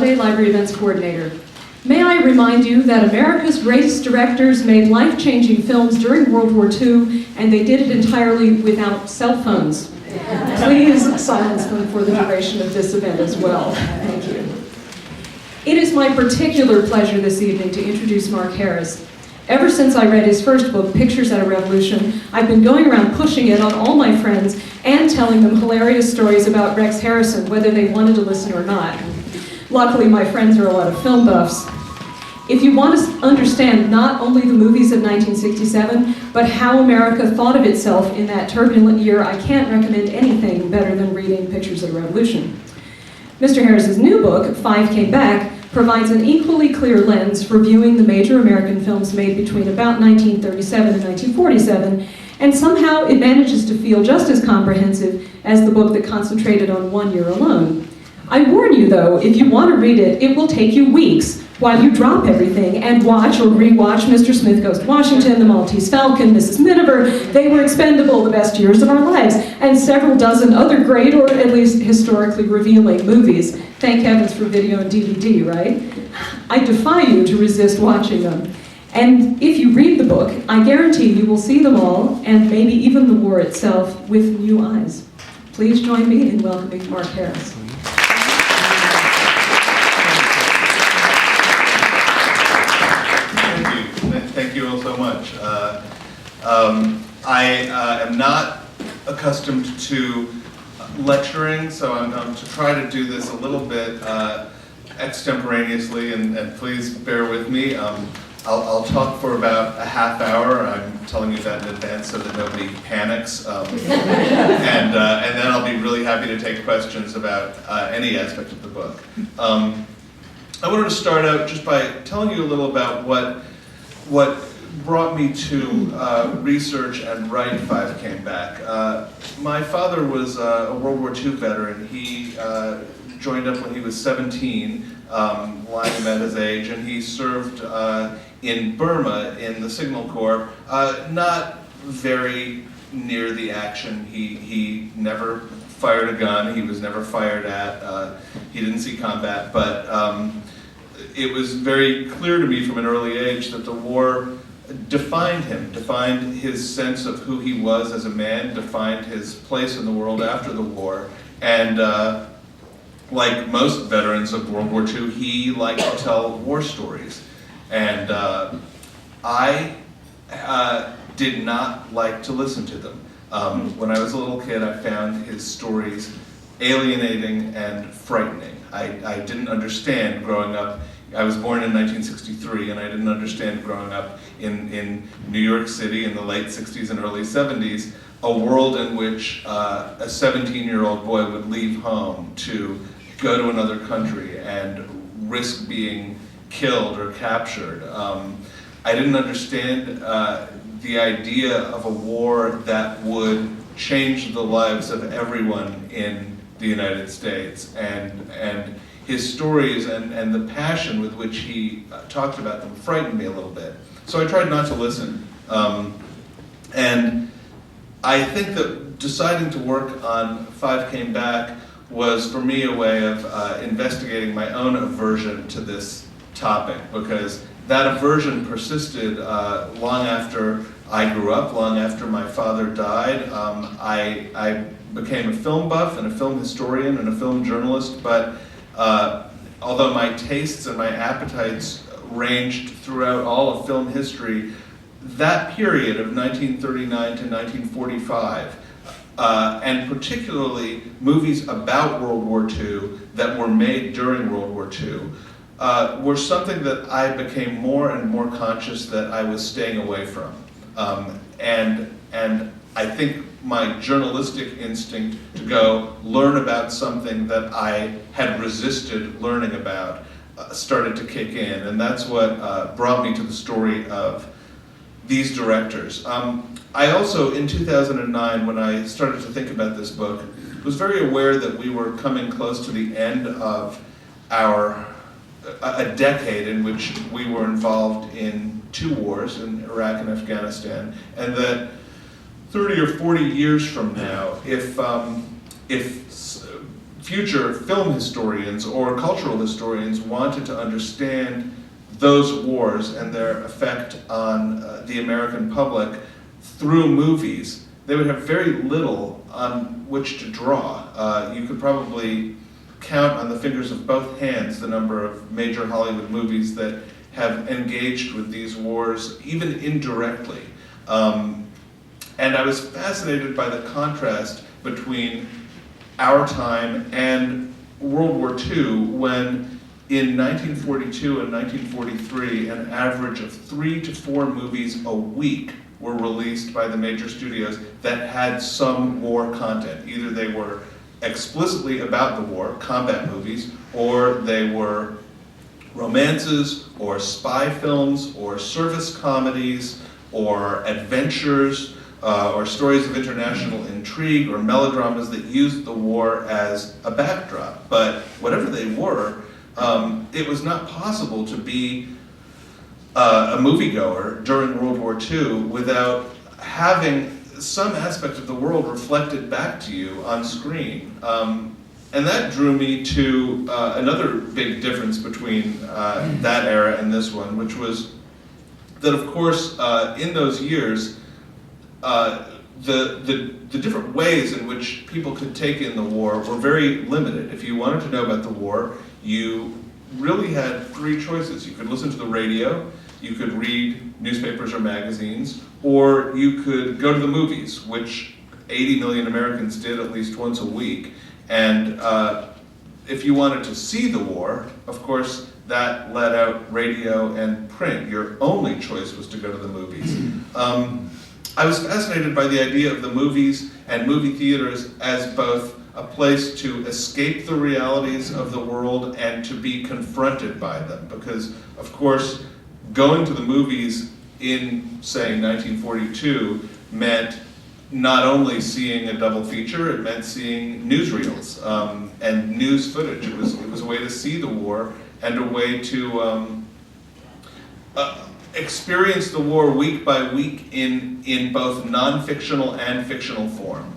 Holiday Library Events Coordinator. May I remind you that America's greatest directors made life-changing films during World War II, and they did it entirely without cell phones. Please silence them for the duration of this event as well. Thank you. It is my particular pleasure this evening to introduce Mark Harris. Ever since I read his first book, Pictures at a Revolution, I've been going around pushing it on all my friends and telling them hilarious stories about Rex Harrison, whether they wanted to listen or not. Luckily, my friends are a lot of film buffs. If you want to understand not only the movies of 1967, but how America thought of itself in that turbulent year, I can't recommend anything better than reading Pictures of the Revolution. Mr. Harris's new book, Five Came Back, provides an equally clear lens for viewing the major American films made between about 1937 and 1947, and somehow it manages to feel just as comprehensive as the book that concentrated on 1 year alone. I warn you though, if you want to read it, it will take you weeks while you drop everything and watch or rewatch Mr. Smith Goes to Washington, The Maltese Falcon, Mrs. Miniver, They Were Expendable, The Best Years of Our Lives, and several dozen other great or at least historically revealing movies. Thank heavens for video and DVD, right? I defy you to resist watching them. And if you read the book, I guarantee you will see them all, and maybe even the war itself, with new eyes. Please join me in welcoming Mark Harris. Thank you all so much. I am not accustomed to lecturing, so I'm going to try to do this a little bit extemporaneously, and please bear with me. I'll talk for about a half hour. I'm telling you that in advance so that nobody panics. And then I'll be really happy to take questions about any aspect of the book. I wanted to start out just by telling you a little about what brought me to research and write Five Came Back. My father was a World War II veteran. He joined up when he was 17, lying about his age, and he served in Burma in the Signal Corps, not very near the action. He never fired a gun, he was never fired at, he didn't see combat, but it was very clear to me from an early age that the war defined him, defined his sense of who he was as a man, defined his place in the world after the war. And like most veterans of World War II, he liked to tell war stories. And I did not like to listen to them. When I was a little kid, I found his stories alienating and frightening. I didn't understand growing up. I was born in 1963, and I didn't understand growing up in New York City in the late 60s and early 70s, a world in which a 17-year-old boy would leave home to go to another country and risk being killed or captured. I didn't understand the idea of a war that would change the lives of everyone in the United States, and his stories and the passion with which he talked about them frightened me a little bit. So I tried not to listen. And I think that deciding to work on Five Came Back was for me a way of investigating my own aversion to this topic, because that aversion persisted long after I grew up, long after my father died. I became a film buff and a film historian and a film journalist, but although my tastes and my appetites ranged throughout all of film history, that period of 1939 to 1945, and particularly movies about World War II that were made during World War II, were something that I became more and more conscious that I was staying away from. And I think my journalistic instinct to go learn about something that I had resisted learning about started to kick in, and that's what brought me to the story of these directors. I also, in 2009, when I started to think about this book, was very aware that we were coming close to the end of a decade in which we were involved in two wars, in Iraq and Afghanistan, and that 30 or 40 years from now, if future film historians or cultural historians wanted to understand those wars and their effect on the American public through movies, they would have very little on which to draw. You could probably count on the fingers of both hands the number of major Hollywood movies that have engaged with these wars, even indirectly. And I was fascinated by the contrast between our time and World War II, when in 1942 and 1943, an average of 3 to 4 movies a week were released by the major studios that had some war content. Either they were explicitly about the war, combat movies, or they were romances, or spy films, or service comedies, or adventures, or stories of international intrigue, or melodramas that used the war as a backdrop. But whatever they were, it was not possible to be a moviegoer during World War II without having some aspect of the world reflected back to you on screen. And that drew me to another big difference between that era and this one, which was that, of course, in those years, the different ways in which people could take in the war were very limited. If you wanted to know about the war, you really had 3 choices. You could listen to the radio, you could read newspapers or magazines, or you could go to the movies, which 80 million Americans did at least once a week. And if you wanted to see the war, of course, that let out radio and print. Your only choice was to go to the movies. I was fascinated by the idea of the movies and movie theaters as both a place to escape the realities of the world and to be confronted by them. Because, of course, going to the movies in, say, 1942 meant not only seeing a double feature, it meant seeing newsreels and news footage. It was a way to see the war and a way to experience the war week by week in both non-fictional and fictional form.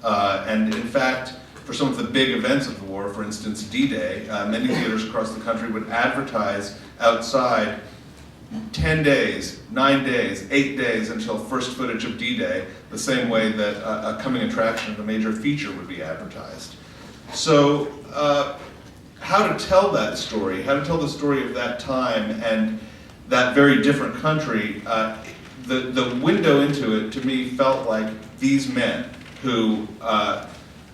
And in fact, for some of the big events of the war, for instance, D-Day, many theaters across the country would advertise outside 10 days, 9 days, 8 days until first footage of D-Day, the same way that a coming attraction of a major feature would be advertised. So how to tell that story, how to tell the story of that time and that very different country, the window into it to me felt like these men who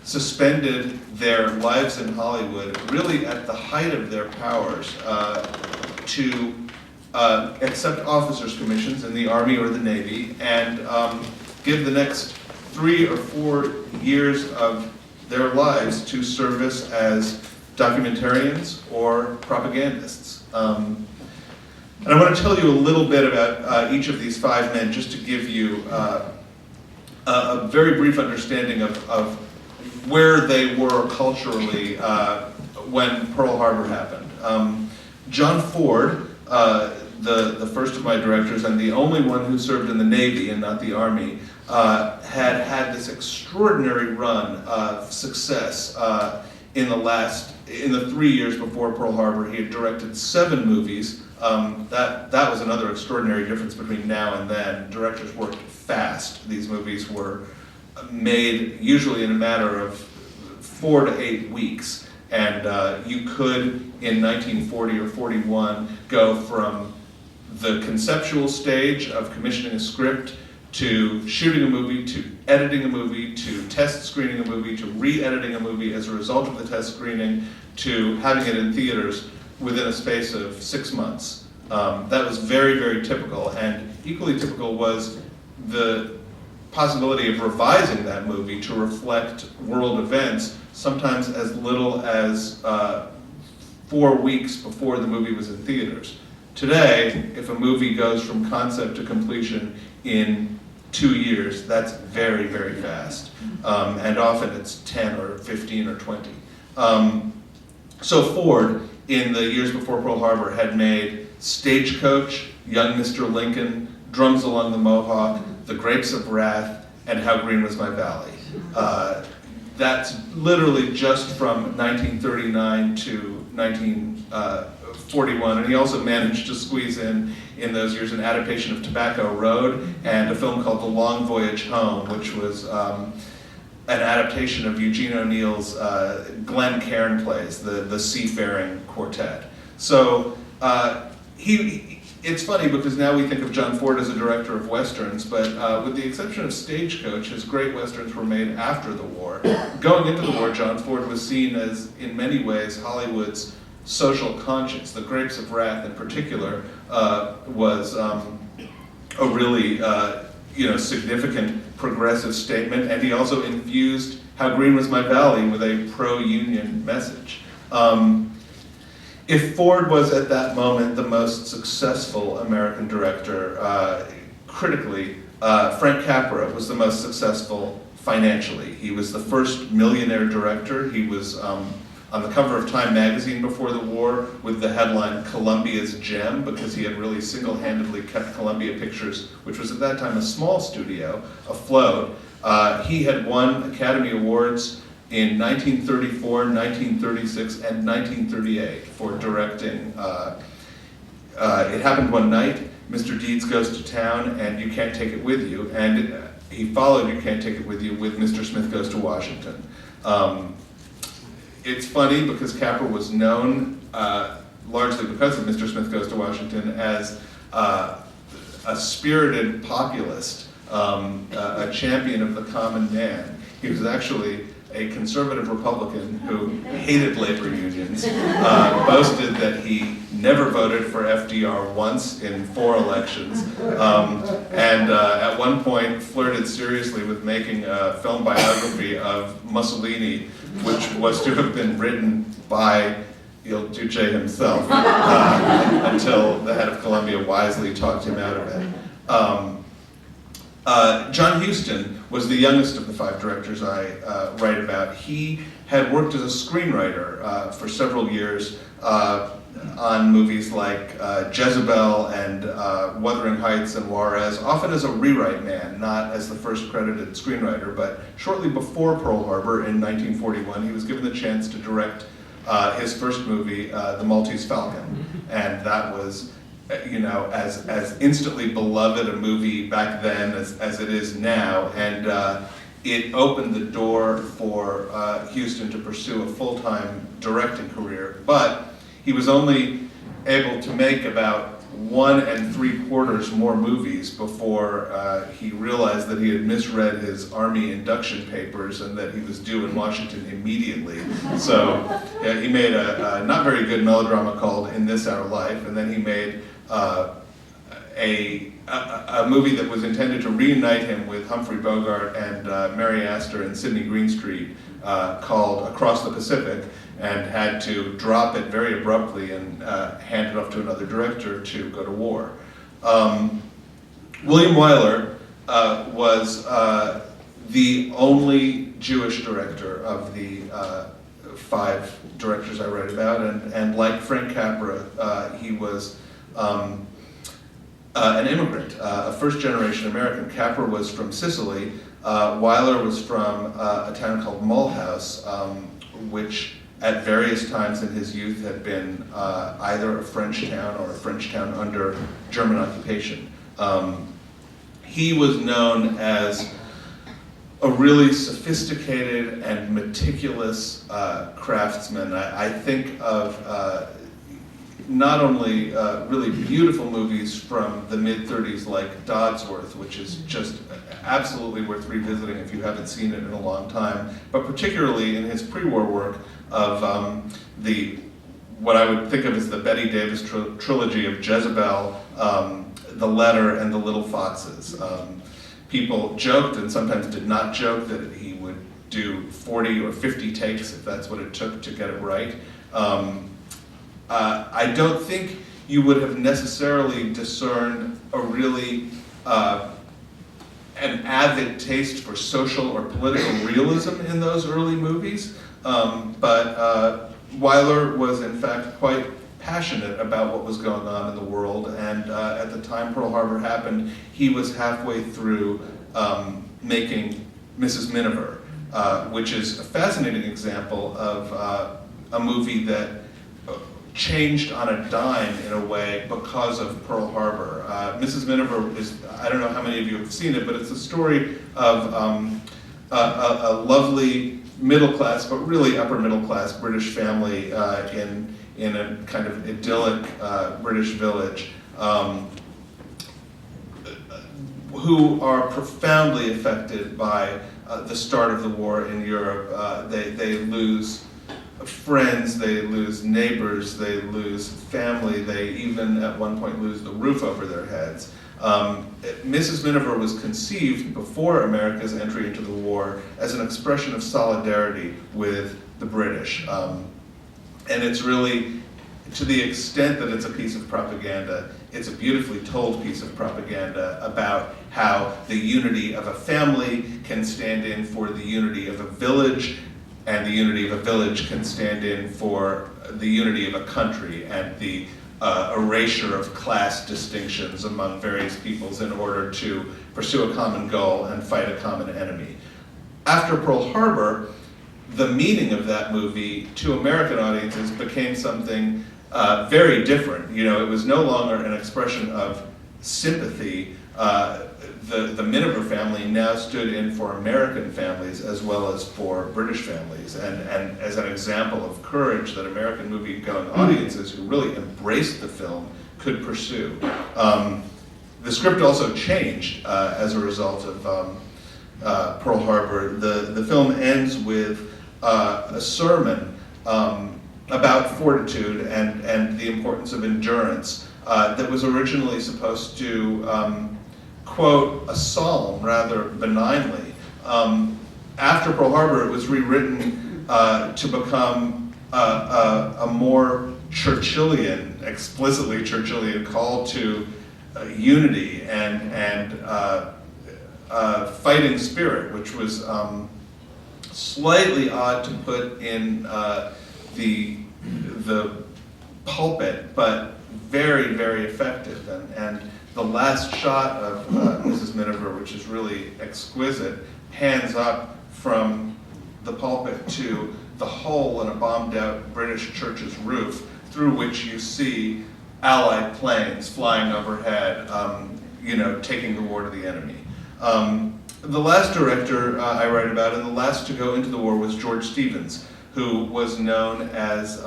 suspended their lives in Hollywood really at the height of their powers to accept officers' commissions in the Army or the Navy and give the next 3 or 4 years of their lives to service as documentarians or propagandists. And I want to tell you a little bit about each of these 5 men just to give you a very brief understanding of where they were culturally when Pearl Harbor happened. John Ford, the first of my directors and the only one who served in the Navy and not the Army, had this extraordinary run of success in the 3 years before Pearl Harbor. He had directed 7 movies. That was another extraordinary difference between now and then. Directors worked fast. These movies were made usually in a matter of 4 to 8 weeks. And you could, in 1940 or 41, go from the conceptual stage of commissioning a script to shooting a movie, to editing a movie, to test screening a movie, to re-editing a movie as a result of the test screening, to having it in theaters within a space of 6 months. That was very, very typical, and equally typical was the possibility of revising that movie to reflect world events, sometimes as little as 4 weeks before the movie was in theaters. Today, if a movie goes from concept to completion in 2 years, that's very, very fast. And often it's 10 or 15 or 20. So Ford, in the years before Pearl Harbor, had made Stagecoach, Young Mr. Lincoln, Drums Along the Mohawk, The Grapes of Wrath, and How Green Was My Valley. That's literally just from 1939 to 1941, and he also managed to squeeze in those years an adaptation of Tobacco Road and a film called The Long Voyage Home, which was an adaptation of Eugene O'Neill's Glenn Cairn plays, the Seafaring Quartet. So it's funny because now we think of John Ford as a director of westerns, but with the exception of Stagecoach, his great westerns were made after the war. Going into the war, John Ford was seen as, in many ways, Hollywood's social conscience. The Grapes of Wrath, in particular, was a really significant progressive statement, and he also infused How Green Was My Valley with a pro-union message. If Ford was at that moment the most successful American director, critically, Frank Capra was the most successful financially. He was the first millionaire director. He was on the cover of Time magazine before the war with the headline Columbia's Gem, because he had really single-handedly kept Columbia Pictures, which was at that time a small studio, afloat. He had won Academy Awards in 1934, 1936, and 1938 for directing. It Happened One Night, Mr. Deeds Goes to Town, and You Can't Take It With You, and he followed You Can't Take It With You with Mr. Smith Goes to Washington. It's funny because Capra was known, largely because of Mr. Smith Goes to Washington, as a spirited populist, a champion of the common man. He was actually a conservative Republican who hated labor unions, boasted that he never voted for FDR once in 4 elections, and at one point flirted seriously with making a film biography of Mussolini, which was to have been written by Il Duce himself, until the head of Columbia wisely talked him out of it. John Huston was the youngest of the 5 directors I write about. He had worked as a screenwriter for several years on movies like Jezebel and Wuthering Heights and Juarez, often as a rewrite man, not as the first credited screenwriter, but shortly before Pearl Harbor in 1941, he was given the chance to direct his first movie, The Maltese Falcon, and that was as instantly beloved a movie back then as it is now, and it opened the door for Huston to pursue a full-time directing career, but he was only able to make about 1 3/4 more movies before he realized that he had misread his Army induction papers and that he was due in Washington immediately. So he made a not very good melodrama called In This Our Life, and then he made a movie that was intended to reunite him with Humphrey Bogart and Mary Astor and Sidney Greenstreet called Across the Pacific, and had to drop it very abruptly and hand it off to another director to go to war. William Wyler was the only Jewish director of the 5 directors I write about, and like Frank Capra, he was an immigrant, a first-generation American. Capra was from Sicily. Wyler was from a town called Mulhouse, which at various times in his youth had been either a French town or a French town under German occupation. He was known as a really sophisticated and meticulous craftsman. I think of not only really beautiful movies from the mid-30s like Dodsworth, which is just absolutely worth revisiting if you haven't seen it in a long time, but particularly in his pre-war work of what I would think of as the Bette Davis trilogy of Jezebel, The Letter, and The Little Foxes. People joked, and sometimes did not joke, that he would do 40 or 50 takes if that's what it took to get it right. I don't think you would have necessarily discerned a really an avid taste for social or political realism in those early movies, but Wyler was in fact quite passionate about what was going on in the world, and at the time Pearl Harbor happened, he was halfway through making Mrs. Miniver, which is a fascinating example of a movie that changed on a dime in a way because of Pearl Harbor. Mrs. Miniver is, I don't know how many of you have seen it, but it's a story of a lovely middle class, but really upper middle class British family in a kind of idyllic British village who are profoundly affected by the start of the war in Europe. They lose friends, they lose neighbors, they lose family, they even at one point lose the roof over their heads. Mrs. Miniver was conceived before America's entry into the war as an expression of solidarity with the British. And it's really, to the extent that it's a piece of propaganda, it's a beautifully told piece of propaganda about how the unity of a family can stand in for the unity of a village, and the unity of a village can stand in for the unity of a country, and the erasure of class distinctions among various peoples in order to pursue a common goal and fight a common enemy. After Pearl Harbor, the meaning of that movie to American audiences became something very different. You know, it was no longer an expression of sympathy. The Miniver family now stood in for American families as well as for British families, and as an example of courage that American movie-going audiences who really embraced the film could pursue. The script also changed as a result of Pearl Harbor. The film ends with a sermon about fortitude and the importance of endurance that was originally supposed to quote a psalm rather benignly. After Pearl Harbor, it was rewritten to become a more Churchillian, explicitly Churchillian call to unity and fighting spirit, which was slightly odd to put in the pulpit, but very, very effective. And the last shot of Mrs. Miniver, which is really exquisite, pans up from the pulpit to the hole in a bombed-out British church's roof, through which you see Allied planes flying overhead, you know, taking the war to the enemy. The last director I write about, and the last to go into the war, was George Stevens, who was known as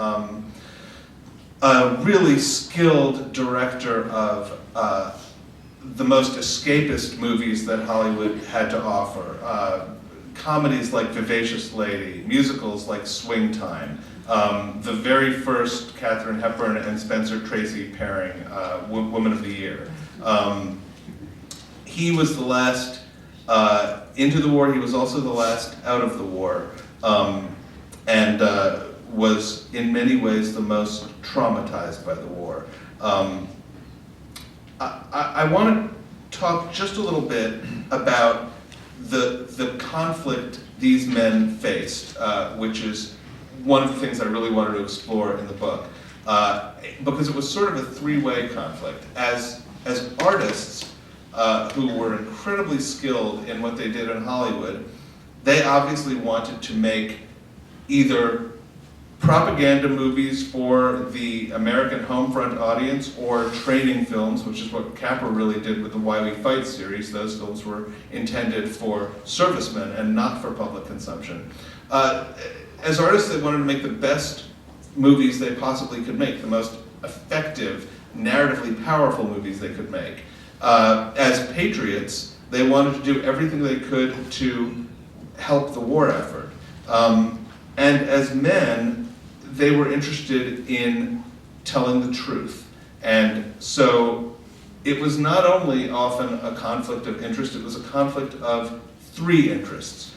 a really skilled director of the most escapist movies that Hollywood had to offer. Comedies like Vivacious Lady, musicals like Swing Time, the very first Katharine Hepburn and Spencer Tracy pairing, Woman of the Year. He was the last into the war. He was also the last out of the war, and was in many ways the most traumatized by the war. I want to talk just a little bit about the conflict these men faced, which is one of the things I really wanted to explore in the book, because it was sort of a three-way conflict. As artists who were incredibly skilled in what they did in Hollywood, they obviously wanted to make either propaganda movies for the American home front audience or training films, which is what Capra really did with the Why We Fight series. Those films were intended for servicemen and not for public consumption. As artists, they wanted to make the best movies they possibly could make, the most effective, narratively powerful movies they could make. As patriots, they wanted to do everything they could to help the war effort. And as men, they were interested in telling the truth. And so it was not only often a conflict of interest, it was a conflict of three interests,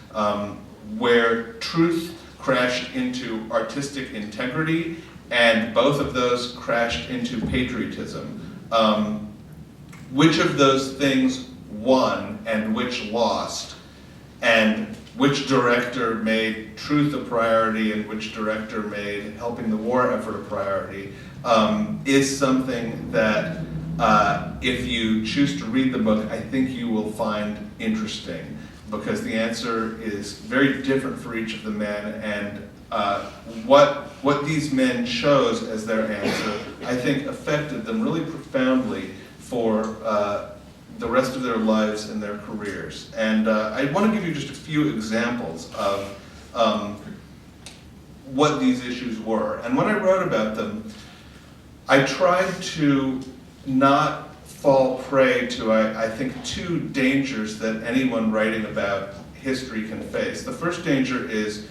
where truth crashed into artistic integrity, and both of those crashed into patriotism. Which of those things won and which lost, and which director made truth a priority and which director made helping the war effort a priority, is something that if you choose to read the book, I think you will find interesting. because the answer is very different for each of the men, and what these men chose as their answer, I think, affected them really profoundly for the rest of their lives and their careers. And I want to give you just a few examples of what these issues were. And when I wrote about them, I tried to not fall prey to, I think, two dangers that anyone writing about history can face. The first danger is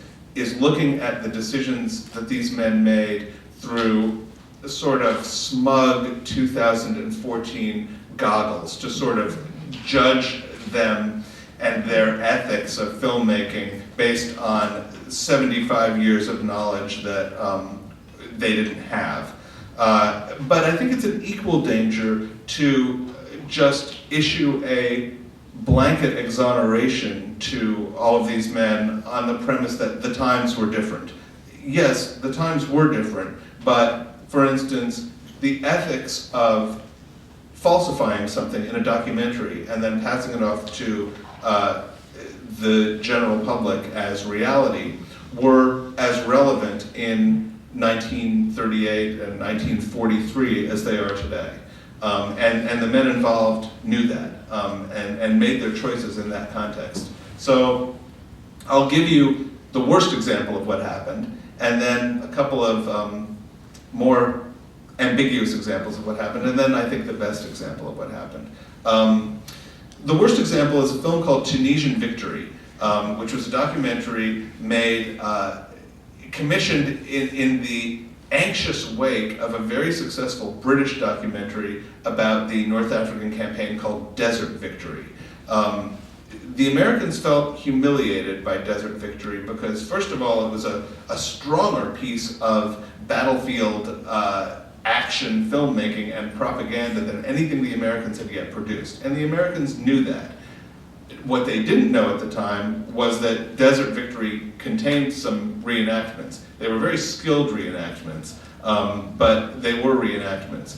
looking at the decisions that these men made through a sort of smug 2014 goggles, to sort of judge them and their ethics of filmmaking based on 75 years of knowledge that they didn't have. But I think it's an equal danger to just issue a blanket exoneration to all of these men on the premise that the times were different. Yes, the times were different, but for instance, the ethics of falsifying something in a documentary and then passing it off to the general public as reality were as relevant in 1938 and 1943 as they are today. And the men involved knew that and made their choices in that context. So I'll give you the worst example of what happened, and then a couple of more ambiguous examples of what happened, and then I think the best example of what happened. The worst example is a film called Tunisian Victory, which was a documentary made, commissioned in the anxious wake of a very successful British documentary about the North African campaign called Desert Victory. The Americans felt humiliated by Desert Victory because, first of all, it was a stronger piece of battlefield action filmmaking and propaganda than anything the Americans had yet produced. And the Americans knew that. What they didn't know at the time was that Desert Victory contained some reenactments. They were very skilled reenactments, but they were reenactments.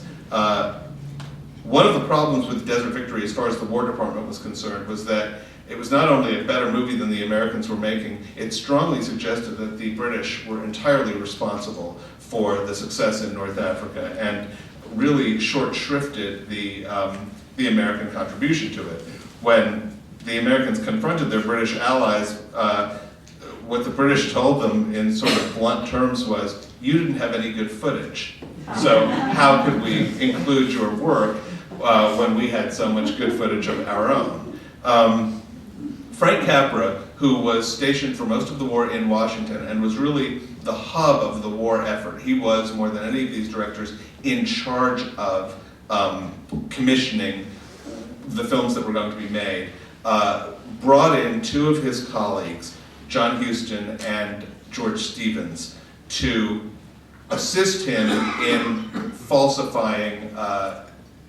One of the problems with Desert Victory, as far as the War Department was concerned, was that it was not only a better movie than the Americans were making, it strongly suggested that the British were entirely responsible for the success in North Africa and really short-shrifted the American contribution to it. When the Americans confronted their British allies, what the British told them in sort of blunt terms was, you didn't have any good footage, so how could we include your work when we had so much good footage of our own? Frank Capra, who was stationed for most of the war in Washington and was really the hub of the war effort, he was, more than any of these directors, in charge of commissioning the films that were going to be made, brought in two of his colleagues, John Huston and George Stevens, to assist him in falsifying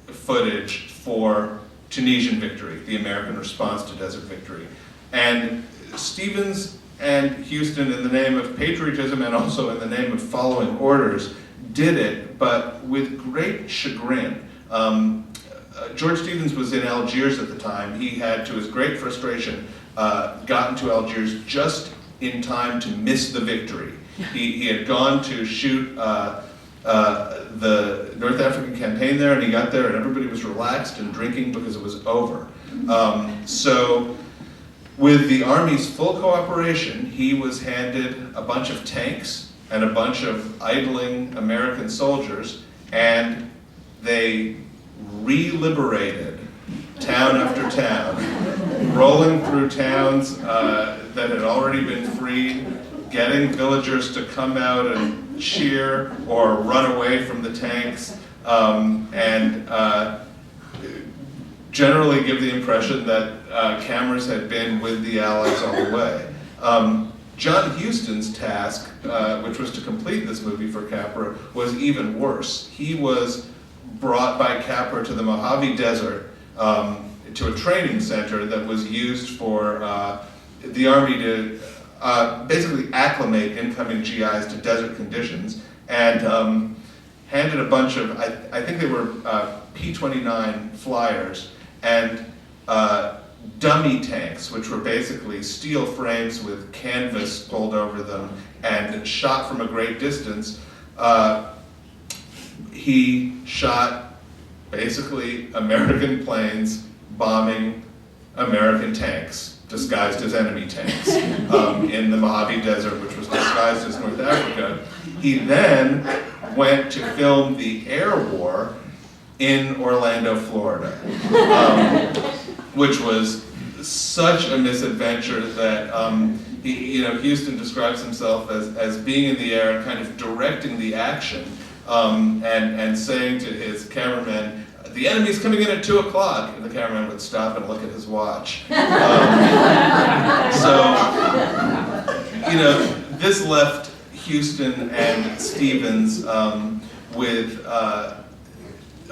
footage for Tunisian Victory, the American response to Desert Victory. And Stevens and Huston, in the name of patriotism and also in the name of following orders, did it, but with great chagrin. George Stevens was in Algiers at the time. He had, to his great frustration, gotten to Algiers just in time to miss the victory. He had gone to shoot the North African campaign there, and he got there and everybody was relaxed and drinking because it was over. So with the Army's full cooperation, he was handed a bunch of tanks and a bunch of idling American soldiers, and they re-liberated town after town, rolling through towns that had already been freed, getting villagers to come out and cheer or run away from the tanks, and generally give the impression that cameras had been with the Allies all the way. John Huston's task, which was to complete this movie for Capra, was even worse. He was brought by Capra to the Mojave Desert, to a training center that was used for the Army to basically acclimate incoming GIs to desert conditions, and handed a bunch of, I think they were P-29 flyers, and dummy tanks, which were basically steel frames with canvas pulled over them and shot from a great distance. He shot basically American planes bombing American tanks, disguised as enemy tanks, in the Mojave Desert, which was disguised as North Africa. He then went to film the air war in Orlando, Florida, which was such a misadventure that Huston describes himself as being in the air and kind of directing the action, and saying to his cameraman, "The enemy's coming in at 2 o'clock," and the cameraman would stop and look at his watch. This left Huston and Stevens with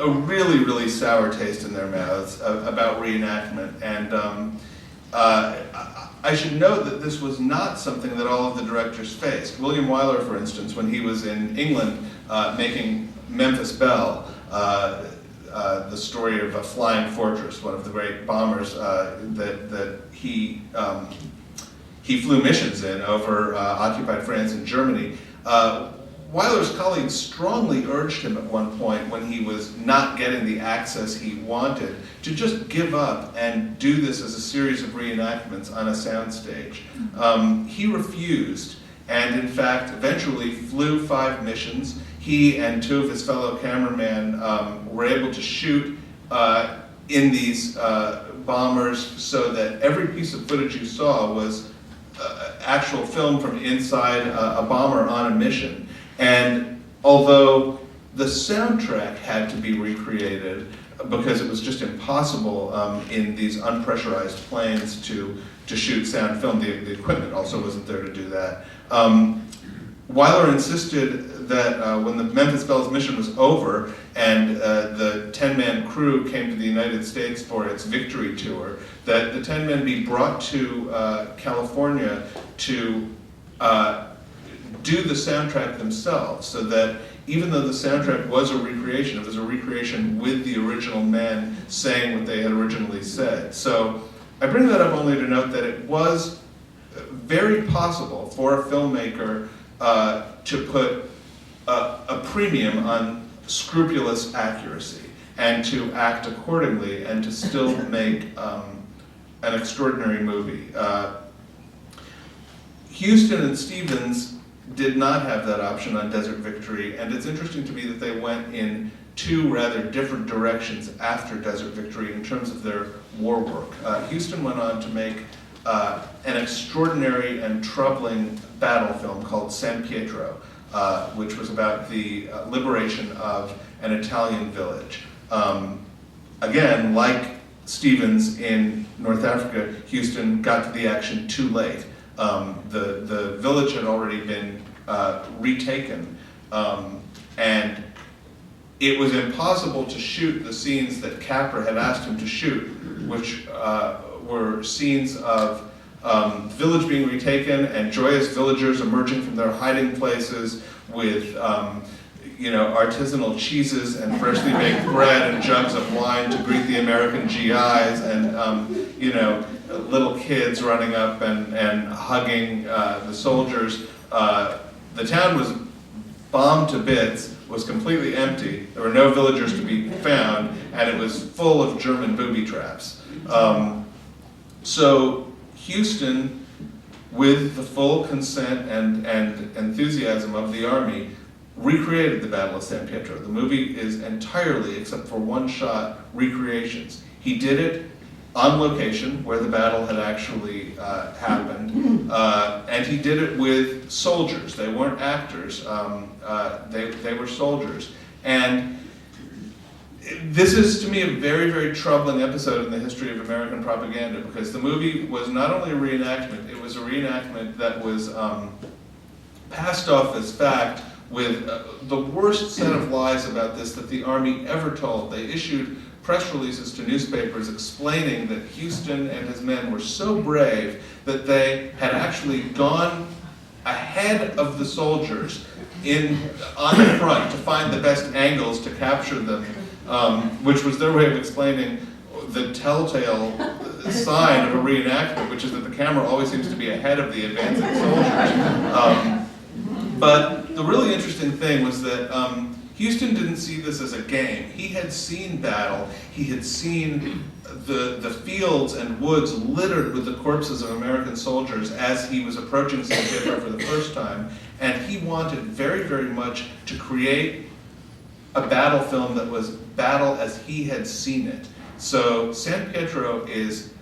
a really, really sour taste in their mouths about reenactment. And I should note that this was not something that all of the directors faced. William Wyler, for instance, when he was in England making Memphis Belle, the story of a flying fortress, one of the great bombers that he flew missions in over occupied France and Germany. Wyler's colleagues strongly urged him at one point, when he was not getting the access he wanted, to just give up and do this as a series of reenactments on a soundstage. He refused, and in fact eventually flew 5 missions. He and 2 of his fellow cameramen were able to shoot in these bombers, so that every piece of footage you saw was actual film from inside a bomber on a mission. And although the soundtrack had to be recreated because it was just impossible in these unpressurized planes to shoot sound film, the equipment also wasn't there to do that. Wyler insisted that when the Memphis Belle's mission was over and the 10-man crew came to the United States for its victory tour, that the 10 men be brought to California to do the soundtrack themselves, so that even though the soundtrack was a recreation, it was a recreation with the original men saying what they had originally said. So I bring that up only to note that it was very possible for a filmmaker to put a premium on scrupulous accuracy and to act accordingly and to still make an extraordinary movie. Huston and Stevens did not have that option on Desert Victory, and it's interesting to me that they went in 2 rather different directions after Desert Victory in terms of their war work. Huston went on to make an extraordinary and troubling battle film called San Pietro, which was about the liberation of an Italian village. Again, like Stevens in North Africa, Huston got to the action too late. The village had already been retaken, and it was impossible to shoot the scenes that Capra had asked him to shoot, which were scenes of village being retaken and joyous villagers emerging from their hiding places with artisanal cheeses and freshly baked bread and jugs of wine to greet the American GIs, and little kids running up and hugging the soldiers. The town was bombed to bits, was completely empty. There were no villagers to be found, and it was full of German booby traps. So Huston, with the full consent and enthusiasm of the army, recreated the Battle of San Pietro. The movie is entirely, except for one shot, recreations. He did it on location, where the battle had actually happened, and he did it with soldiers. They weren't actors, they were soldiers. And this is, to me, a very, very troubling episode in the history of American propaganda, because the movie was not only a reenactment, it was a reenactment that was passed off as fact, with the worst set of lies about this that the Army ever told. They issued press releases to newspapers explaining that Huston and his men were so brave that they had actually gone ahead of the soldiers on the front to find the best angles to capture them, which was their way of explaining the telltale sign of a reenactment, which is that the camera always seems to be ahead of the advancing soldiers. But the really interesting thing was that Huston didn't see this as a game. He had seen battle. He had seen the fields and woods littered with the corpses of American soldiers as he was approaching San Pietro for the first time. And he wanted very, very much to create a battle film that was battle as he had seen it. So San Pietro is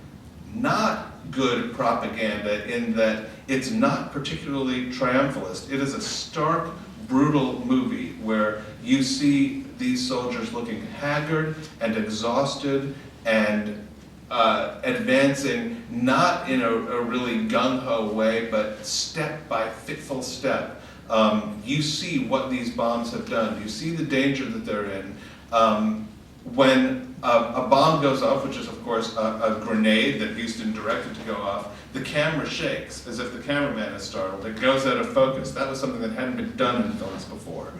not good propaganda in that it's not particularly triumphalist. It is a stark, brutal movie where you see these soldiers looking haggard and exhausted and advancing not in a really gung-ho way, but step by fitful step. You see what these bombs have done. You see the danger that they're in. When a bomb goes off, which is of course a grenade that Huston directed to go off, the camera shakes as if the cameraman is startled. It goes out of focus. That was something that hadn't been done in films before.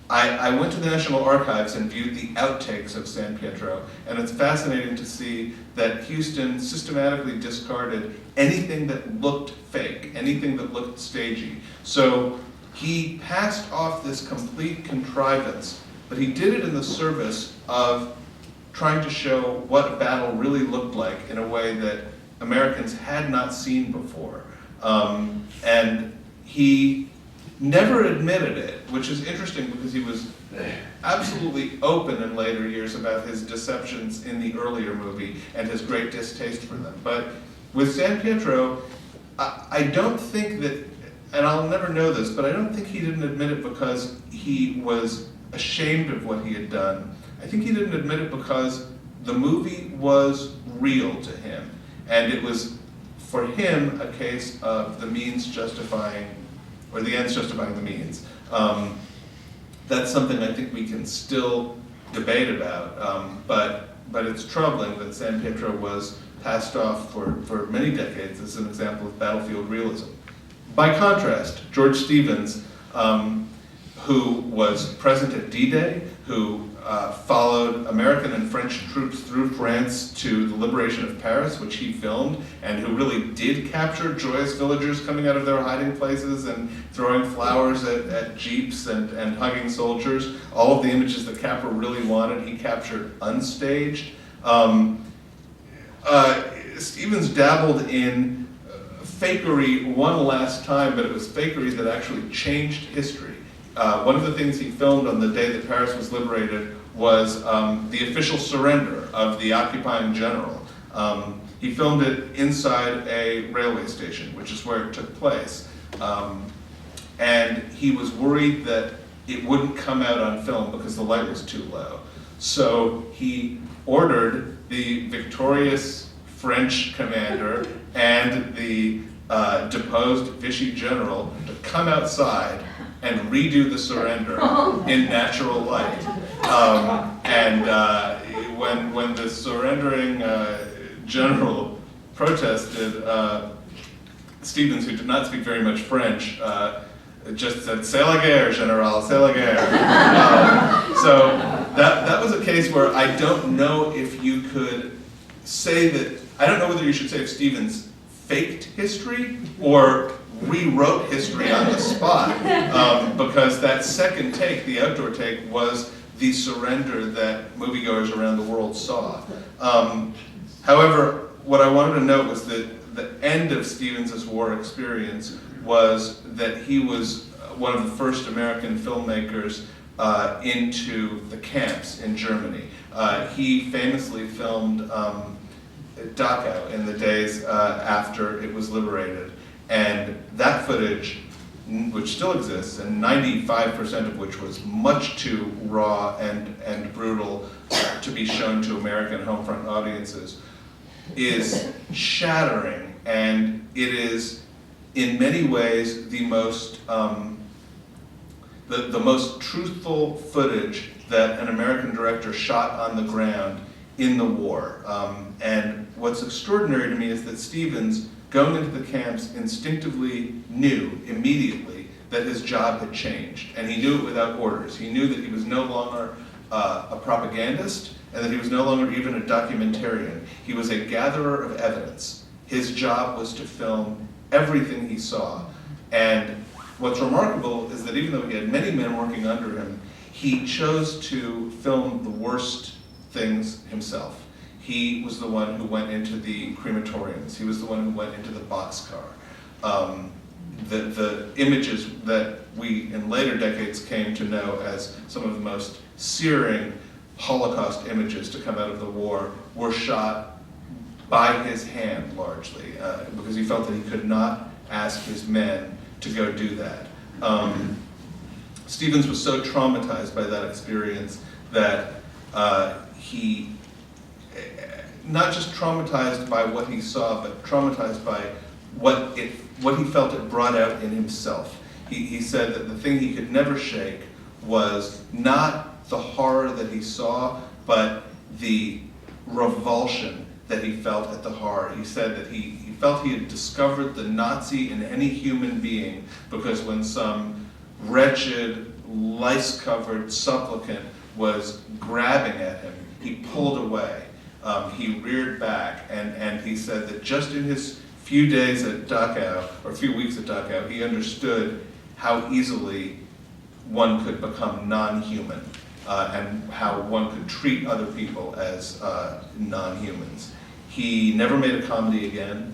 I went to the National Archives and viewed the outtakes of San Pietro, and it's fascinating to see that Huston systematically discarded anything that looked fake, anything that looked stagey. So he passed off this complete contrivance, but he did it in the service of trying to show what a battle really looked like in a way that Americans had not seen before. And he never admitted it, which is interesting because he was absolutely open in later years about his deceptions in the earlier movie and his great distaste for them. But with San Pietro, I don't think that, and I'll never know this, but I don't think he didn't admit it because he was ashamed of what he had done. I think he didn't admit it because the movie was real to him. And it was, for him, a case of the means justifying, or the ends justifying the means. That's something I think we can still debate about, but it's troubling that San Pietro was passed off for many decades as an example of battlefield realism. By contrast, George Stevens, who was present at D-Day, who followed American and French troops through France to the liberation of Paris, which he filmed, and who really did capture joyous villagers coming out of their hiding places and throwing flowers at jeeps and hugging soldiers. All of the images that Capra really wanted, he captured unstaged. Stevens dabbled in fakery one last time, but it was fakery that actually changed history. One of the things he filmed on the day that Paris was liberated was the official surrender of the occupying general. He filmed it inside a railway station, which is where it took place. And he was worried that it wouldn't come out on film because the light was too low. So he ordered the victorious French commander and the deposed Vichy general to come outside and redo the surrender in natural light. When the surrendering general protested, Stevens, who did not speak very much French, just said, "C'est la guerre, General, c'est la guerre." So that was a case where I don't know if you could say that, I don't know whether you should say if Stevens faked history or rewrote history on the spot, because that second take, the outdoor take, was the surrender that moviegoers around the world saw. However, what I wanted to note was that the end of Stevens' war experience was that he was one of the first American filmmakers into the camps in Germany. He famously filmed Dachau in the days after it was liberated. And that footage, which still exists, and 95% of which was much too raw and brutal to be shown to American homefront audiences, is shattering, and it is in many ways the most the most truthful footage that an American director shot on the ground in the war. And what's extraordinary to me is that Stevens, going into the camps, instinctively knew immediately that his job had changed, and he knew it without orders. He knew that he was no longer a propagandist, and that he was no longer even a documentarian. He was a gatherer of evidence. His job was to film everything he saw. And what's remarkable is that even though he had many men working under him, he chose to film the worst things himself. He was the one who went into the crematoriums. He was the one who went into the boxcar. The images that we in later decades came to know as some of the most searing Holocaust images to come out of the war were shot by his hand largely, because he felt that he could not ask his men to go do that. Stevens was so traumatized by that experience that he, not just traumatized by what he saw, but traumatized by what he felt it brought out in himself. He said that the thing he could never shake was not the horror that he saw, but the revulsion that he felt at the horror. He said that he felt he had discovered the Nazi in any human being, because when some wretched, lice-covered supplicant was grabbing at him, he pulled away. He reared back, and he said that just in his few days at Dachau, or a few weeks at Dachau, he understood how easily one could become non-human, and how one could treat other people as non-humans. He never made a comedy again.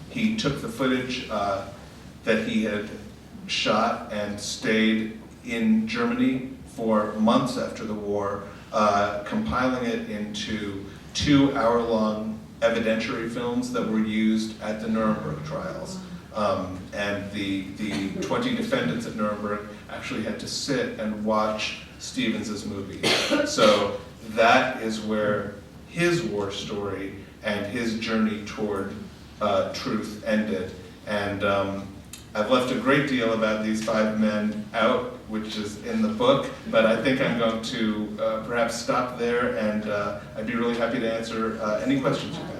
He took the footage that he had shot and stayed in Germany for months after the war, compiling it into 2-hour-long evidentiary films that were used at the Nuremberg trials. And the 20 defendants at Nuremberg actually had to sit and watch Stevens's movie. So that is where his war story and his journey toward truth ended. And I've left a great deal about these 5 men out, which is in the book, but I think I'm going to perhaps stop there, and I'd be really happy to answer any questions you have.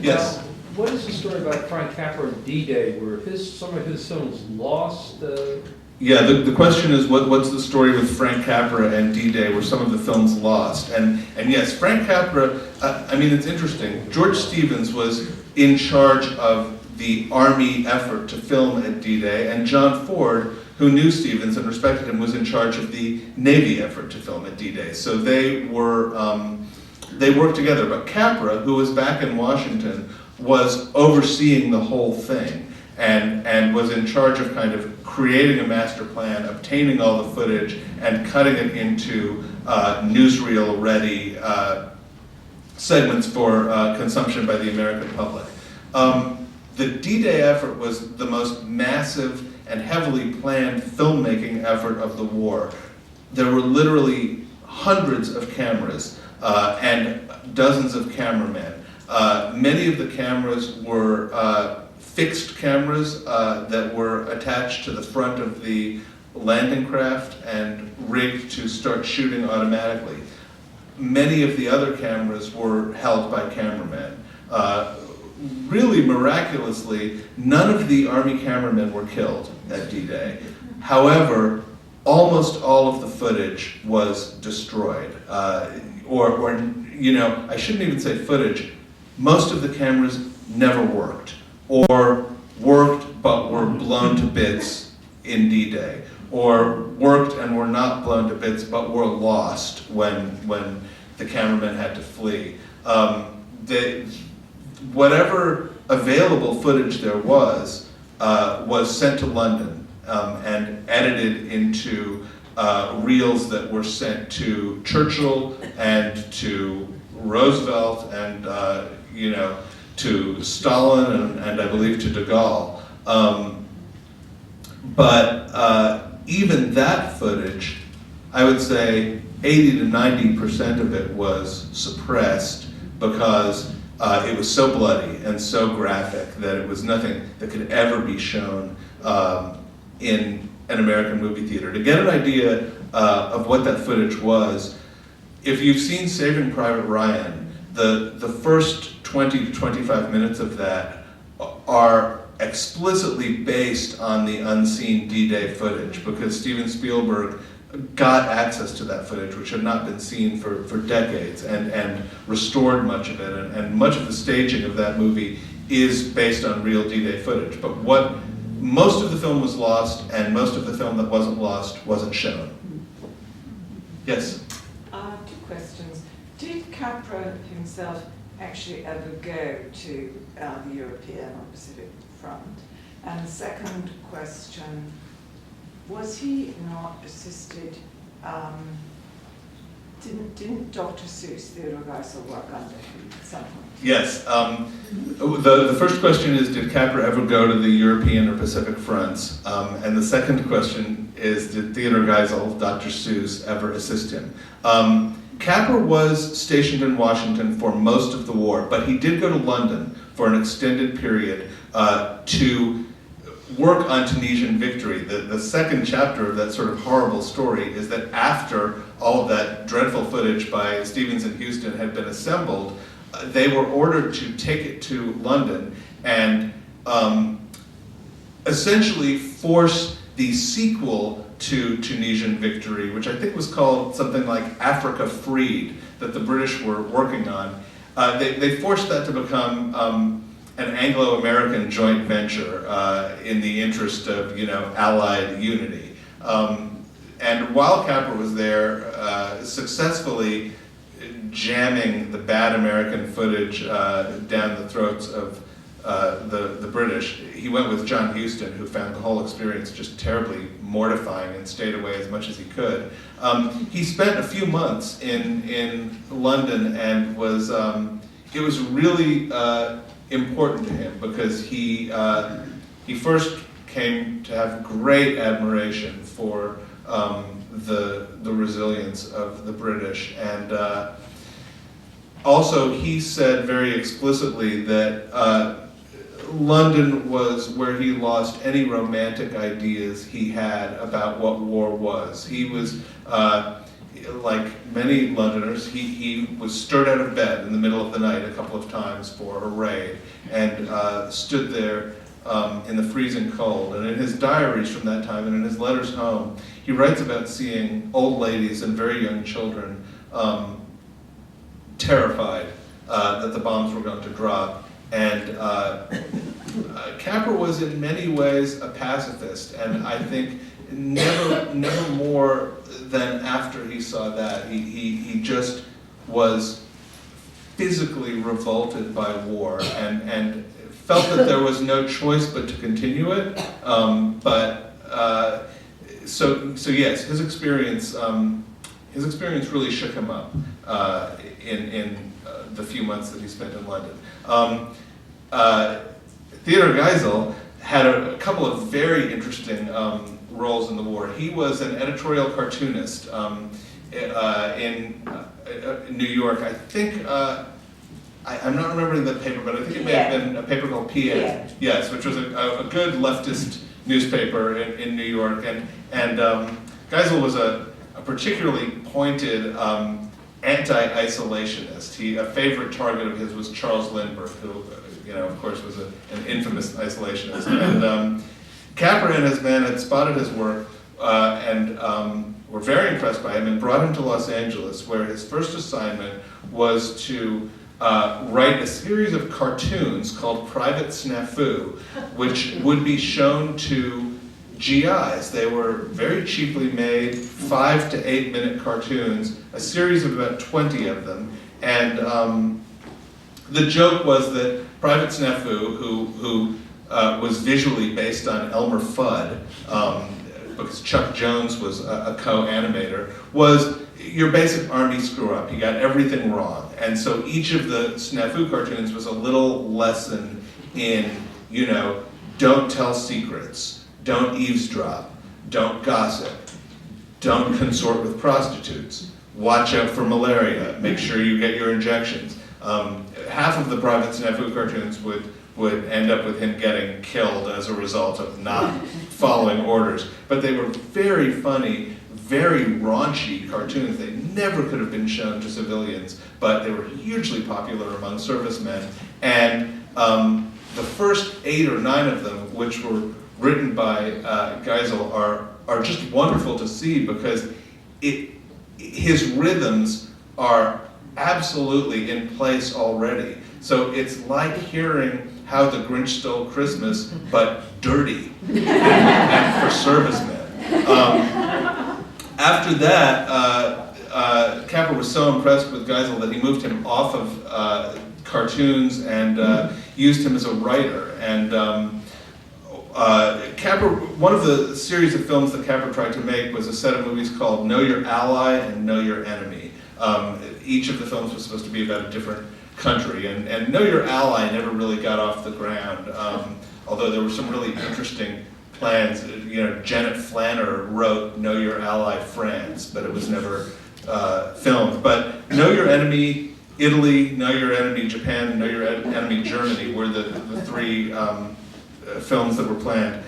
Yes? What is the story about Frank Capra and D-Day, where some of his films lost? Yeah, the question is what's the story with Frank Capra and D-Day, where some of the films lost? And yes, Frank Capra, I mean, it's interesting. George Stevens was in charge of the Army effort to film at D-Day, and John Ford, who knew Stevens and respected him, was in charge of the Navy effort to film at D-Day. So they worked together. But Capra, who was back in Washington, was overseeing the whole thing, and was in charge of kind of creating a master plan, obtaining all the footage, and cutting it into newsreel-ready segments for consumption by the American public. The D-Day effort was the most massive and heavily planned filmmaking effort of the war. There were literally hundreds of cameras and dozens of cameramen. Many of the cameras were fixed cameras that were attached to the front of the landing craft and rigged to start shooting automatically. Many of the other cameras were held by cameramen. Really miraculously, none of the Army cameramen were killed at D-Day. However, almost all of the footage was destroyed. Or you know, I shouldn't even say footage. Most of the cameras never worked, or worked but were blown to bits in D-Day, or worked and were not blown to bits but were lost when the cameramen had to flee. Whatever available footage there was sent to London and edited into reels that were sent to Churchill and to Roosevelt and to Stalin and I believe to de Gaulle. But even that footage, I would say 80 to 90% of it was suppressed because it was so bloody and so graphic that it was nothing that could ever be shown in an American movie theater. To get an idea of what that footage was, if you've seen Saving Private Ryan, the first 20 to 25 minutes of that are explicitly based on the unseen D-Day footage, because Steven Spielberg got access to that footage, which had not been seen for decades, and restored much of it, and much of the staging of that movie is based on real D-Day footage. But most of the film was lost, and most of the film that wasn't lost wasn't shown. Yes? Two questions. Did Capra himself actually ever go to the European or Pacific Front? And the second question, was he not assisted, didn't Dr. Seuss, Theodore Geisel, work under him at some point? Yes. The first question is, did Capra ever go to the European or Pacific fronts? And the second question is, did Theodore Geisel, Dr. Seuss, ever assist him? Capra was stationed in Washington for most of the war, but he did go to London for an extended period to work on Tunisian victory. The second chapter of that sort of horrible story is that after all of that dreadful footage by Stevens and Huston had been assembled, they were ordered to take it to London and essentially force the sequel to Tunisian victory, which I think was called something like Africa Freed, that the British were working on. They forced that to become an Anglo-American joint venture in the interest of, Allied unity. And while Capra was there, successfully jamming the bad American footage down the throats of the British, he went with John Huston, who found the whole experience just terribly mortifying and stayed away as much as he could. He spent a few months in London, and it was really important to him, because he first came to have great admiration for the resilience of the British, and also he said very explicitly that London was where he lost any romantic ideas he had about what war was. He was, like many Londoners, he was stirred out of bed in the middle of the night a couple of times for a raid, and stood there in the freezing cold. And in his diaries from that time and in his letters home, he writes about seeing old ladies and very young children terrified that the bombs were going to drop. And Capra was in many ways a pacifist, and I think never more than after he saw that. He just was physically revolted by war, and felt that there was no choice but to continue it. So yes, his experience really shook him up in the few months that he spent in London. Theodore Geisel had a couple of very interesting roles in the war. He was an editorial cartoonist in New York. I think, I'm not remembering the paper, but I think it may have been a paper called PN. Yes, which was a good leftist newspaper in New York. And Geisel was a particularly pointed anti-isolationist. A favorite target of his was Charles Lindbergh, who, of course, was an infamous isolationist. And Capra and his men had spotted his work and were very impressed by him and brought him to Los Angeles, where his first assignment was to write a series of cartoons called Private Snafu, which would be shown to GIs. They were very cheaply made, 5 to 8 minute cartoons, a series of about 20 of them. And the joke was that Private Snafu, who was visually based on Elmer Fudd, because Chuck Jones was a co-animator, was your basic army screw-up. He got everything wrong. And so each of the Snafu cartoons was a little lesson in, don't tell secrets, don't eavesdrop, don't gossip, don't consort with prostitutes, watch out for malaria, make sure you get your injections. Half of the Private Snafu cartoons would end up with him getting killed as a result of not following orders. But they were very funny, very raunchy cartoons. They never could have been shown to civilians, but they were hugely popular among servicemen. And the first 8 or 9 of them, which were written by Geisel, are just wonderful to see because his rhythms are absolutely in place already. So it's like hearing How the Grinch Stole Christmas, but dirty and for servicemen. After that, Capra was so impressed with Geisel that he moved him off of cartoons and used him as a writer. And Capra, one of the series of films that Capra tried to make was a set of movies called Know Your Ally and Know Your Enemy. Each of the films was supposed to be about a different country, and Know Your Ally never really got off the ground, although there were some really interesting plans. You know, Janet Flanner wrote Know Your Ally France, but it was never filmed. But Know Your Enemy Italy, Know Your Enemy Japan, and Know Your Enemy Germany were the 3 films that were planned.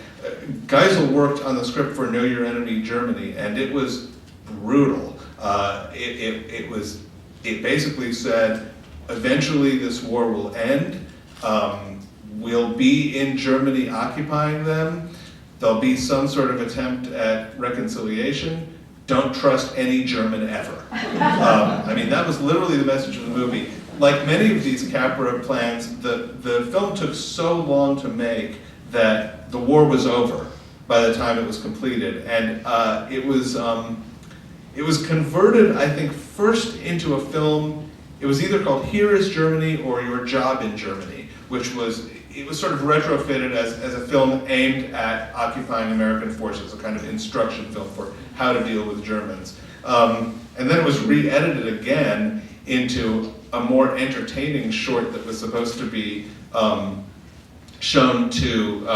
Geisel worked on the script for Know Your Enemy Germany, and it was brutal. It basically said, eventually this war will end. We'll be in Germany occupying them. There'll be some sort of attempt at reconciliation. Don't trust any German ever. I mean, that was literally the message of the movie. Like many of these Capra plans, the film took so long to make that the war was over by the time it was completed. And it was converted, I think, first into a film. It was either called Here is Germany or Your Job in Germany, which was sort of retrofitted as a film aimed at occupying American forces, a kind of instruction film for how to deal with Germans. And then it was re-edited again into a more entertaining short that was supposed to be shown to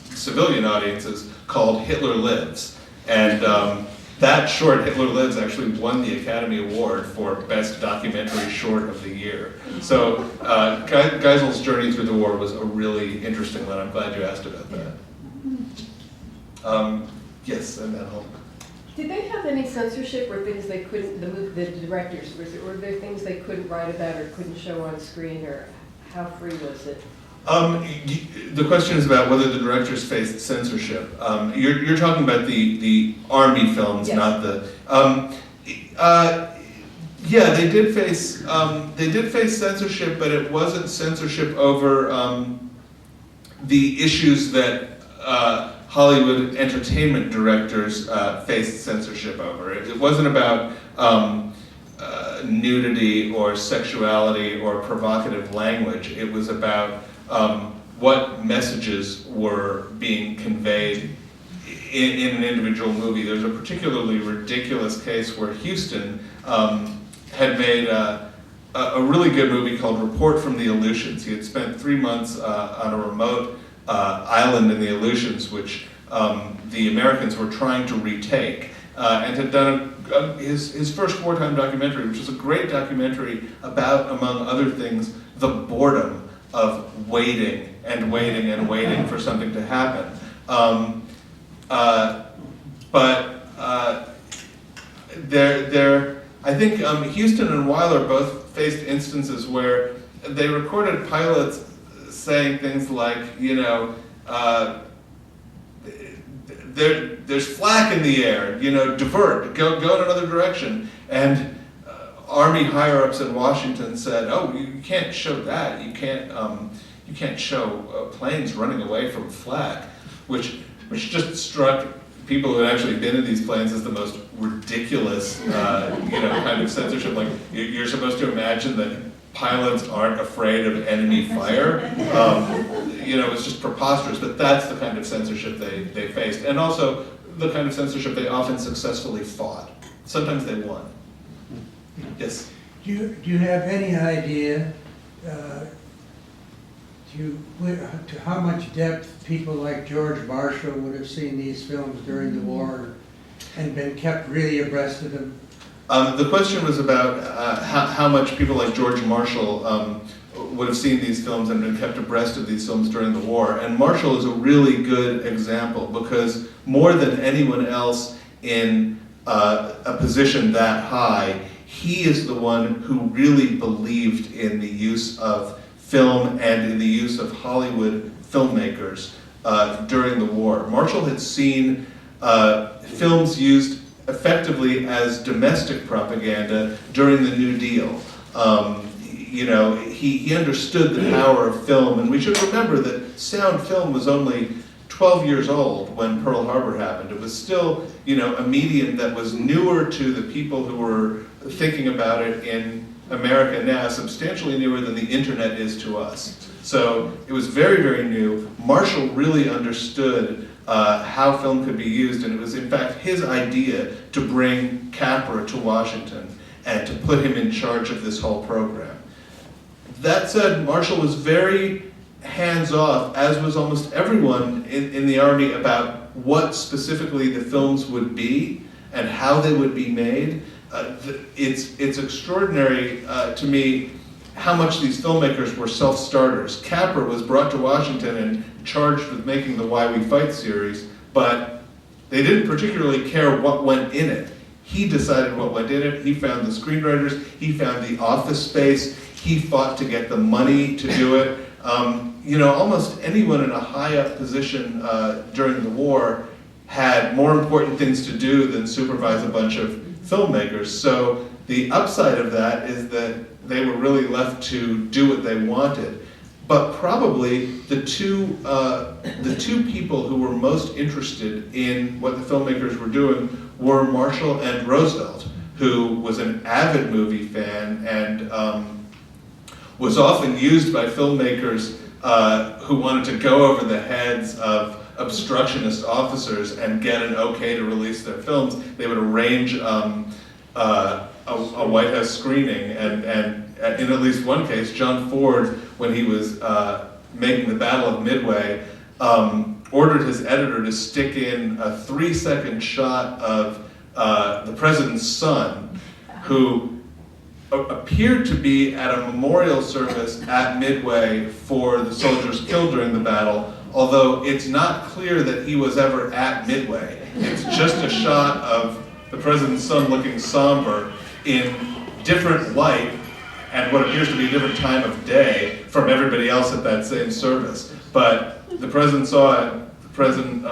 civilian audiences called Hitler Lives. And that short, Hitler Lives, actually won the Academy Award for Best Documentary Short of the Year. So Geisel's journey through the war was a really interesting one. I'm glad you asked about that. Yes, and then I'll... Did they have any censorship or things they couldn't, the directors, were there things they couldn't write about or couldn't show on screen, or how free was it? The question is about whether the directors faced censorship. You're talking about the army films, yes. Not the. Yeah, they did face censorship, but it wasn't censorship over the issues that Hollywood entertainment directors faced censorship over. It wasn't about nudity or sexuality or provocative language. It was about what messages were being conveyed in an individual movie. There's a particularly ridiculous case where Huston had made a really good movie called Report from the Aleutians. He had spent 3 months on a remote island in the Aleutians, which the Americans were trying to retake, and had done his first wartime documentary, which is a great documentary about, among other things, the boredom of waiting and waiting and waiting for something to happen. I think Huston and Wyler both faced instances where they recorded pilots saying things like, you know, there's flak in the air, you know, divert, go in another direction. And Army higher-ups in Washington said, oh, you can't show that. You can't show planes running away from flak, which just struck people who had actually been in these planes as the most ridiculous, kind of censorship. Like, you're supposed to imagine that pilots aren't afraid of enemy fire. It's just preposterous, but that's the kind of censorship they faced. And also the kind of censorship they often successfully fought. Sometimes they won. Yes? Do you have any idea to how much depth people like George Marshall would have seen these films during the war and been kept really abreast of them? The question was about how much people like George Marshall would have seen these films and been kept abreast of these films during the war. And Marshall is a really good example because more than anyone else in a position that high, he is the one who really believed in the use of film and in the use of Hollywood filmmakers during the war. Marshall had seen films used effectively as domestic propaganda during the New Deal. He understood the power of film, and we should remember that sound film was only 12 years old when Pearl Harbor happened. It was still, a medium that was newer to the people who were thinking about it in America now, substantially newer than the internet is to us. So it was very, very new. Marshall really understood how film could be used, and it was in fact his idea to bring Capra to Washington and to put him in charge of this whole program. That said, Marshall was very hands-off, as was almost everyone in the Army, about what specifically the films would be and how they would be made. It's extraordinary to me how much these filmmakers were self-starters. Capra was brought to Washington and charged with making the Why We Fight series, but they didn't particularly care what went in it. He decided what went in it. He found the screenwriters. He found the office space. He fought to get the money to do it. Almost anyone in a high-up position during the war had more important things to do than supervise a bunch of filmmakers. So the upside of that is that they were really left to do what they wanted. But probably the two people who were most interested in what the filmmakers were doing were Marshall and Roosevelt, who was an avid movie fan and was often used by filmmakers who wanted to go over the heads of obstructionist officers and get an okay to release their films. They would arrange a White House screening, and in at least one case, John Ford, when he was making the Battle of Midway, ordered his editor to stick in a 3-second shot of the president's son, who appeared to be at a memorial service at Midway for the soldiers killed during the battle, although it's not clear that he was ever at Midway. It's just a shot of the president's son looking somber in different light and what appears to be a different time of day from everybody else at that same service. But the president saw it. The president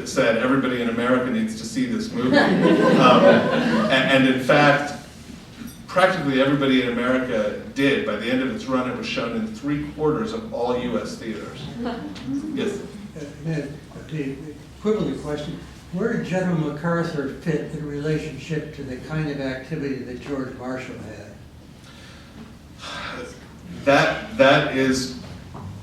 said, everybody in America needs to see this movie. And in fact, practically everybody in America did. By the end of its run, it was shown in 3/4 of all U.S. theaters. Yes? The equivalent question, where did General MacArthur fit in relationship to the kind of activity that George Marshall had? That is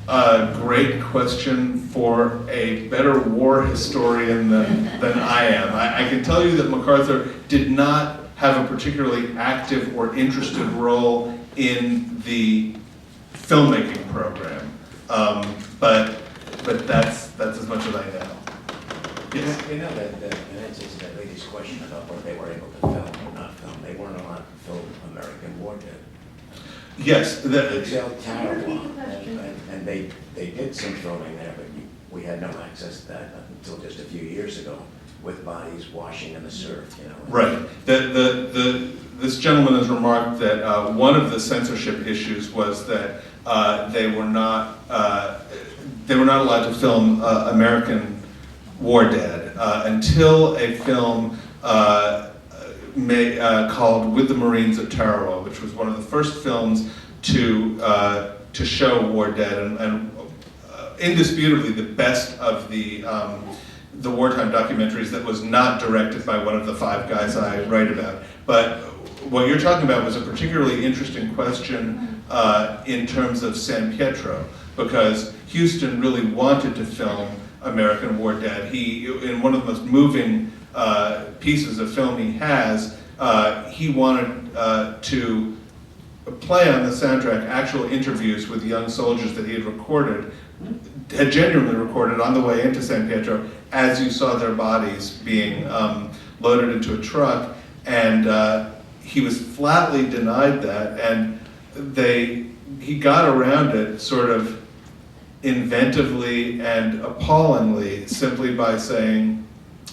a great question for a better war historian than I am. I can tell you that MacArthur did not have a particularly active or interested role in the filmmaking program, but that's as much as I know. Yes. That answers that lady's question about what they were able to film or not film. They weren't allowed to film American War Dead. Yes. It's terrible, and they did some filming there, but we had no access to that until just a few years ago, with bodies washing in the surf, Right. This gentleman has remarked that one of the censorship issues was that they were not allowed to film American War Dead until a film called With the Marines at Tarawa, which was one of the first films to show War Dead, and indisputably the best of the wartime documentaries that was not directed by one of the 5 guys I write about. But what you're talking about was a particularly interesting question in terms of San Pietro, because Huston really wanted to film American War Dead. He, in one of the most moving pieces of film he has, he wanted to play on the soundtrack actual interviews with young soldiers that he had genuinely recorded on the way into San Pietro as you saw their bodies being loaded into a truck, and he was flatly denied that, and he got around it sort of inventively and appallingly simply by saying,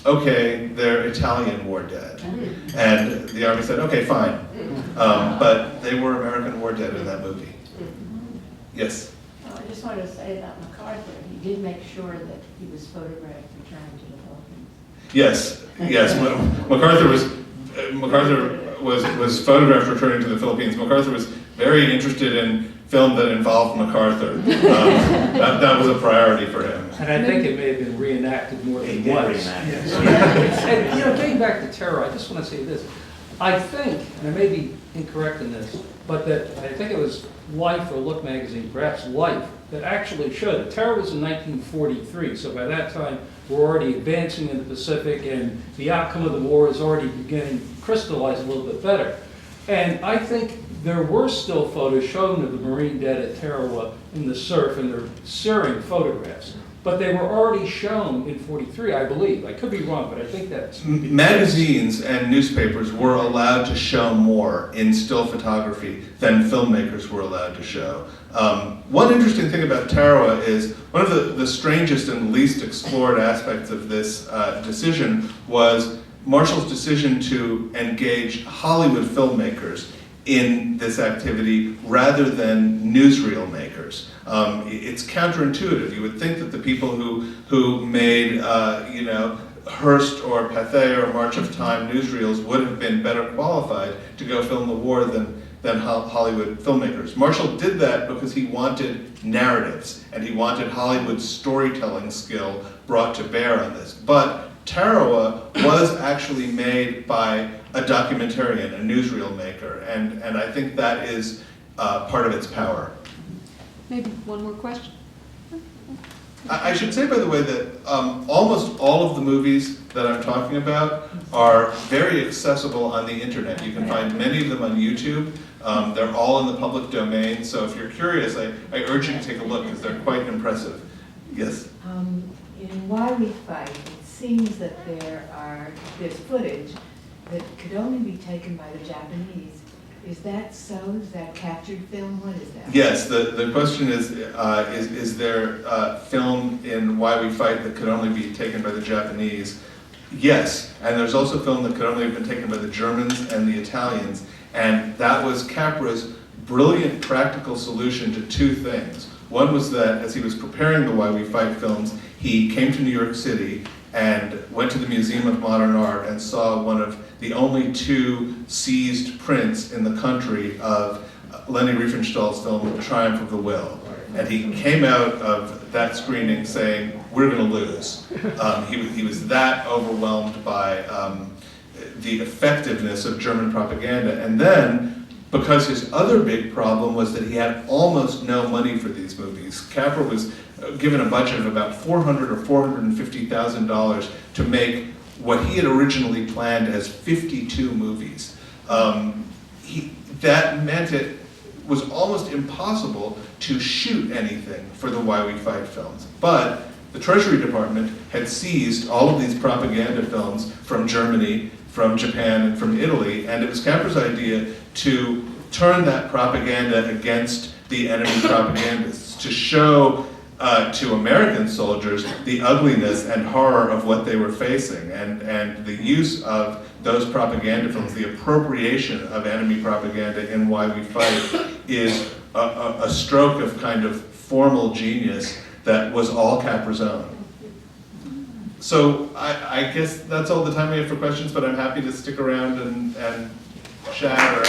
okay, they're Italian War Dead. And the Army said, okay, fine. But they were American War Dead in that movie. Yes. I just wanted to say about MacArthur, he did make sure that he was photographed returning to the Philippines. Yes, yes. MacArthur was photographed returning to the Philippines. MacArthur was very interested in film that involved MacArthur. That was a priority for him. And I think it may have been reenacted more He than did once. reenact it. And, getting back to terror, I just want to say this. I think, and I may be incorrect in this, but that I think it was Life or Look magazine, perhaps Life, that actually showed that terror was in 1943. So by that time, we're already advancing in the Pacific, and the outcome of the war is already beginning to crystallize a little bit better. And I think there were still photos shown of the Marine dead at Tarawa in the surf, and they're searing photographs. But they were already shown in 43, I believe. I could be wrong, but I think that's... Magazines and newspapers were allowed to show more in still photography than filmmakers were allowed to show. One interesting thing about Tarawa is one of the strangest and least explored aspects of this decision was Marshall's decision to engage Hollywood filmmakers in this activity rather than newsreel makers. It's counterintuitive. You would think that the people who made Hearst or Pathé or March of Time newsreels would have been better qualified to go film the war than Hollywood filmmakers. Marshall did that because he wanted narratives and he wanted Hollywood's storytelling skill brought to bear on this. But Tarawa was actually made by a documentarian, a newsreel maker, and I think that is part of its power. Maybe one more question? I should say, by the way, that almost all of the movies that I'm talking about are very accessible on the internet. You can find many of them on YouTube. They're all in the public domain, so if you're curious, I urge you to take a look because they're quite impressive. Yes? In Why We Fight, it seems that there's footage that could only be taken by the Japanese. Is that so? Is that captured film? What is that? Yes, the question is there film in Why We Fight that could only be taken by the Japanese? Yes, and there's also film that could only have been taken by the Germans and the Italians, and that was Capra's brilliant practical solution to two things. One was that as he was preparing the Why We Fight films, he came to New York City and went to the Museum of Modern Art and saw one of the only two seized prints in the country of Leni Riefenstahl's film, The Triumph of the Will. And he came out of that screening saying, we're going to lose. He was that overwhelmed by the effectiveness of German propaganda. And then, because his other big problem was that he had almost no money for these movies. Capra was given a budget of about $400,000 or $450,000 to make what he had originally planned as 52 movies. That meant it was almost impossible to shoot anything for the Why We Fight films. But the Treasury Department had seized all of these propaganda films from Germany, from Japan, and from Italy, and it was Capra's idea to turn that propaganda against the enemy propagandists, to show to American soldiers the ugliness and horror of what they were facing, and the use of those propaganda films, the appropriation of enemy propaganda in Why We Fight is a stroke of kind of formal genius that was all Capra's own. So I guess that's all the time we have for questions, but I'm happy to stick around and chat or